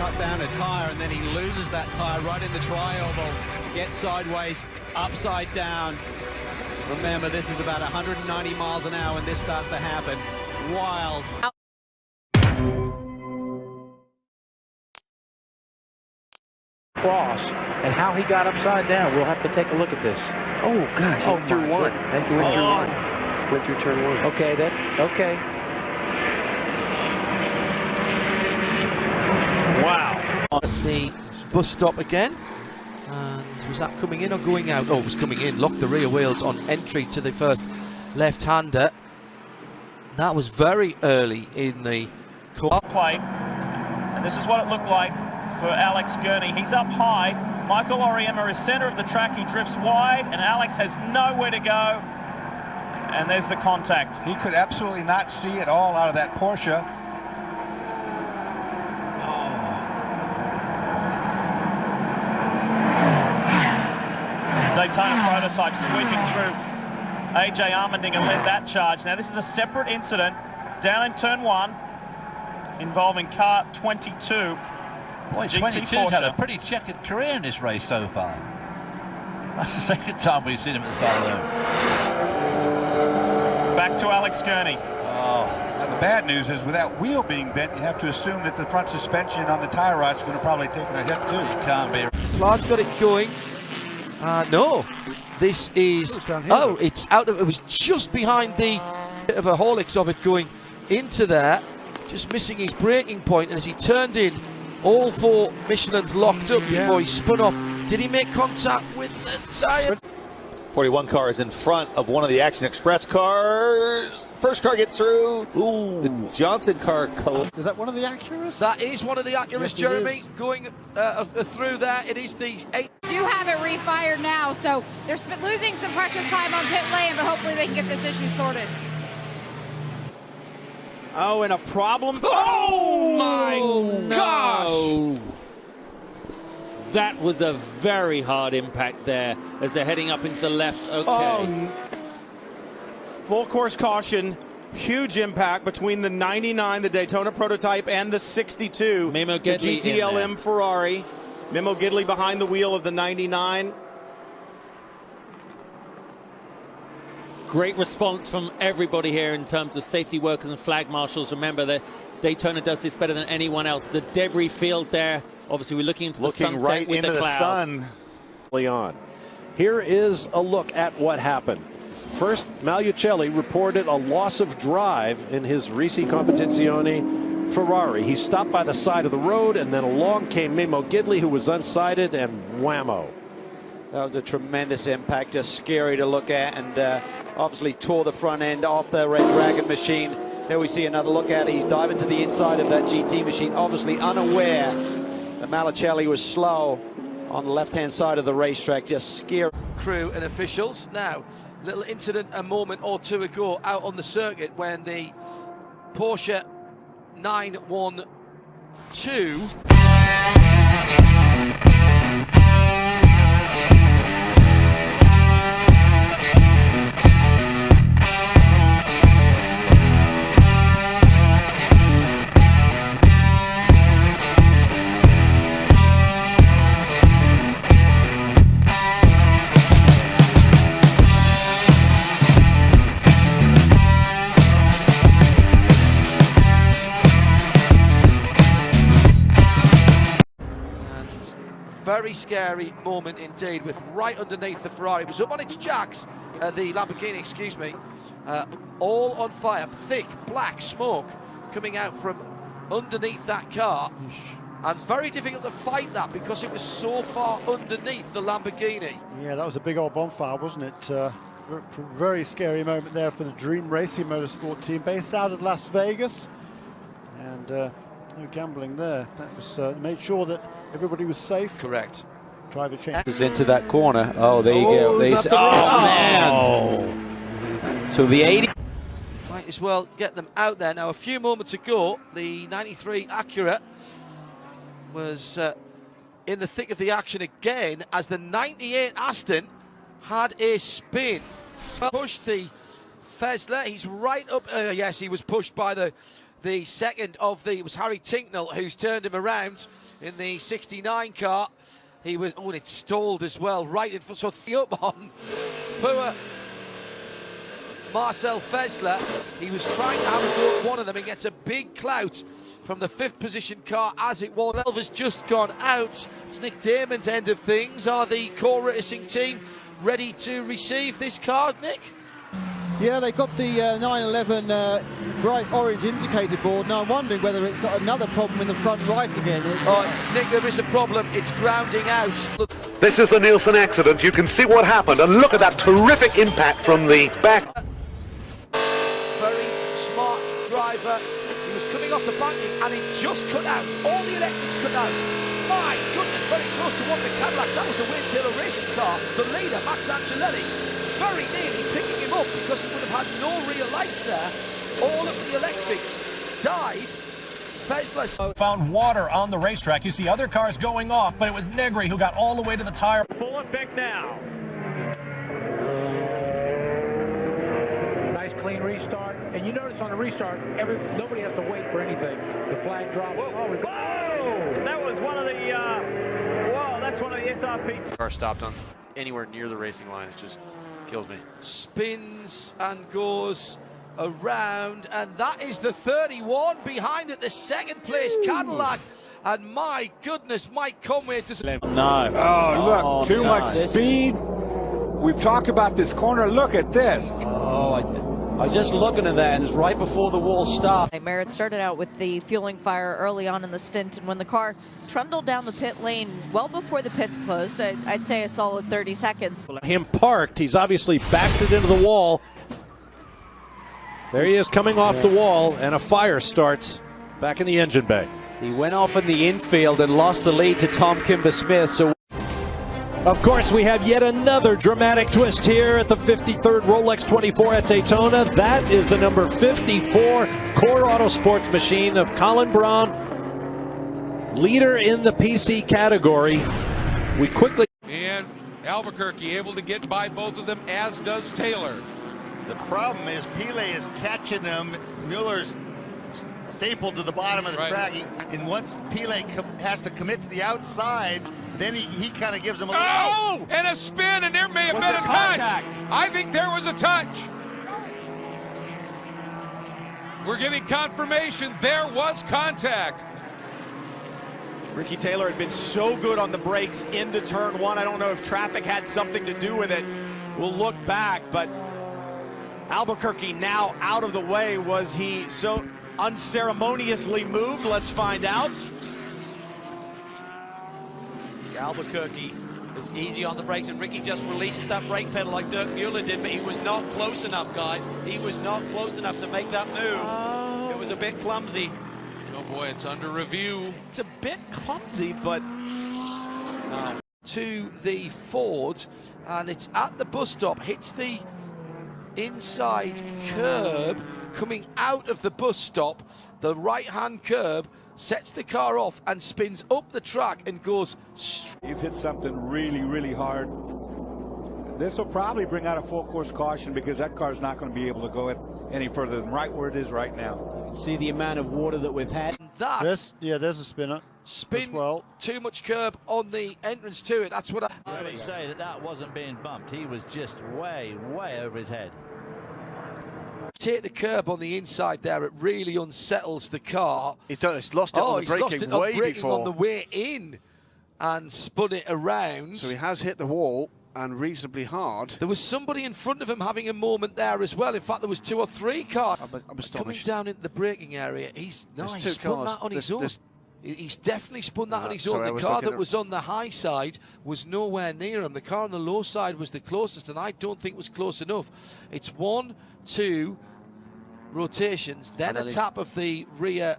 cut down a tyre, and then he loses that tyre right in the tri-oval, gets sideways, upside down. Remember, this is about 190 miles an hour when this starts to happen. Wild. Cross, and how he got upside down, we'll have to take a look at this. Oh gosh, went through one. Thank you, went through one. Went through turn one. Okay, okay. Wow. The bus stop again, and was that coming in or going out? Oh, it was coming in. Locked the rear wheels on entry to the first left-hander. That was very early in the plate, and this is what it looked like for Alex Gurney. He's up high. Michael Oriema is center of the track. He drifts wide, and Alex has nowhere to go. And there's the contact. He could absolutely not see at all out of that Porsche. Daytona prototype sweeping through. AJ Armendinger led that charge. Now this is a separate incident down in turn 1 involving car 22. Boy, 22's had a pretty checkered career in this race so far. That's the second time we've seen him at the side of the road. Back to Alex Gurney. Oh, now the bad news is with that wheel being bent, you have to assume that the front suspension on the tie rod's going to probably take a hit too. You can't be. Clark's got it going. No, this is. Oh, it's out of. It was just behind the bit of a Rolex of it going into there, just missing his braking point. And as he turned in, all four Michelin's locked up before he spun off. Did he make contact with the tyre? 41 car is in front of one of the Action Express cars. First car gets through. Ooh, the Johnson car. Is that one of the Acuras? That is one of the Acuras, yes, Jeremy, going through there. It is the 8. Do have it refired now, so they're losing some precious time on pit lane, but hopefully they can get this issue sorted. Oh, and a problem. Oh my gosh! That was a very hard impact there as they're heading up into the left. Okay. Oh, full course caution. Huge impact between the 99, the Daytona prototype, and the 62. Memo the Gidley GTLM Ferrari. Memo Gidley behind the wheel of the 99. Great response from everybody here in terms of safety workers and flag marshals. Remember that Daytona does this better than anyone else. The debris field there, obviously we're looking into the sunset right with into the cloud. sun. On. Here is a look at what happened. First, Malucelli reported a loss of drive in his Risi Competizione Ferrari. He stopped by the side of the road, and then along came Memo Gidley, who was unsighted, and whammo. That was a tremendous impact, just scary to look at, and obviously tore the front end off the Red Dragon machine. There we see another look at it. He's diving to the inside of that GT machine, obviously unaware that Malucelli was slow on the left-hand side of the racetrack, just scary. Crew and officials. Now, little incident a moment or two ago out on the circuit when the Porsche 912 very scary moment indeed, with right underneath the Ferrari. It was up on its jacks, the Lamborghini, excuse me, all on fire, thick black smoke coming out from underneath that car, and very difficult to fight that because it was so far underneath the Lamborghini. Yeah, that was a big old bonfire, wasn't it? Very scary moment there for the Dream Racing Motorsport team based out of Las Vegas, and no gambling there. That was made sure that everybody was safe. Correct. Driver change. Into that corner. Oh, there you go. Man. So the 80. Might as well get them out there. Now, a few moments ago, the 93 Acura was in the thick of the action again as the 98 Aston had a spin. Pushed the Fesler. He's right up. Yes, he was pushed by the the second of the, it was Harry Tinknell who's turned him around in the 69 car. He was, oh, and it stalled as well, right in front, so up on poor Marcel Fessler. He was trying to have a go at one of them. He gets a big clout from the 5th position car as it was. 12 has just gone out. It's Nick Damon's end of things. Are the core racing team ready to receive this card, Nick? Yeah, they've got the 911 bright orange indicator board. Now I'm wondering whether it's got another problem in the front right again. Nick, there is a problem. It's grounding out. This is the Nielsen accident. You can see what happened, and look at that terrific impact from the back. Very smart driver. He was coming off the banking and it just cut out. All the electrics cut out. My goodness, very close to one of the Cadillacs. That was the Wayne Taylor racing car. The leader, Max Angelelli, very nearly picking him up because he would have had no rear lights there. All of the electrics died. Fessler found water on the racetrack. You see other cars going off, but it was Negri who got all the way to the tire. Full effect now. Nice clean restart. And you notice on the restart, nobody has to wait for anything. The flag drops. Whoa! That was one of the. That's one of the SRP. Car stopped on anywhere near the racing line. It just kills me. Spins and goes around, and that is the 31 behind it, the 2nd place Cadillac. And my goodness, Mike Conway just Oh, look, too much speed. We've talked about this corner. Look at this. I was just looking at that, and it's right before the wall stopped. It started out with the fueling fire early on in the stint, and when the car trundled down the pit lane well before the pits closed, I'd say a solid 30 seconds. Him parked, he's obviously backed it into the wall. There he is coming off the wall, and a fire starts back in the engine bay. He went off in the infield and lost the lead to Tom Kimber-Smith. So, of course, we have yet another dramatic twist here at the 53rd Rolex 24 at Daytona. That is the number 54 Core Auto Sports machine of Colin Braun, leader in the PC category. We quickly... And Albuquerque able to get by both of them, as does Taylor. The problem is Pele is catching them. Mueller's stapled to the bottom of the track. And once Pele has to commit to the outside, then he kind of gives him a little... Oh! And a spin, and there may have been a touch. I think there was a touch. We're getting confirmation there was contact. Ricky Taylor had been so good on the brakes into turn 1. I don't know if traffic had something to do with it. We'll look back, but Albuquerque now out of the way. Was he so unceremoniously moved? Let's find out. Albuquerque is easy on the brakes, and Ricky just releases that brake pedal like Dirk Mueller did, but he was not close enough, guys. He was not close enough to make that move. It was a bit clumsy. Oh boy, it's under review. It's a bit clumsy, but no. To the Ford, and it's at the bus stop, hits the inside curb coming out of the bus stop, the right-hand curb, sets the car off and spins up the track and goes straight. You've hit something really, really hard. This will probably bring out a full course caution because that car's not going to be able to go any further than right where it is right now. See the amount of water that we've had. That there's a spinner. Spin well. Too much curb on the entrance to it. That's what I would say that wasn't being bumped. He was just way over his head. Take the curb on the inside there, it really unsettles the car. He's lost it on the braking way before. On the way in and spun it around. So he has hit the wall, and reasonably hard. There was somebody in front of him having a moment there as well. In fact, there was 2 or 3 cars. I'm astonished. Coming down into the braking area. He's spun that on his own. He's definitely spun that on his own. The car that was on the high side was nowhere near him. The car on the low side was the closest, and I don't think was close enough. It's 1, 2 rotations, then a tap of the rear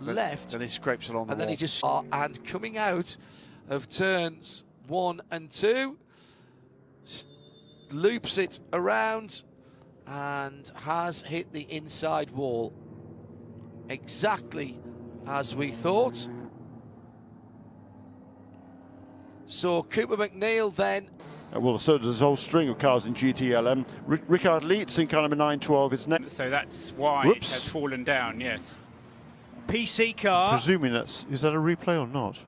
left. Then he scrapes along the wall. And then he just... And coming out of turns 1 and 2, loops it around and has hit the inside wall. Exactly as we thought. So Cooper McNeil then... Well, so there's a whole string of cars in GTLM. Ricard Leitz in car number 912 is next. So that's why it has fallen down, yes. PC car. Presuming is that a replay or not?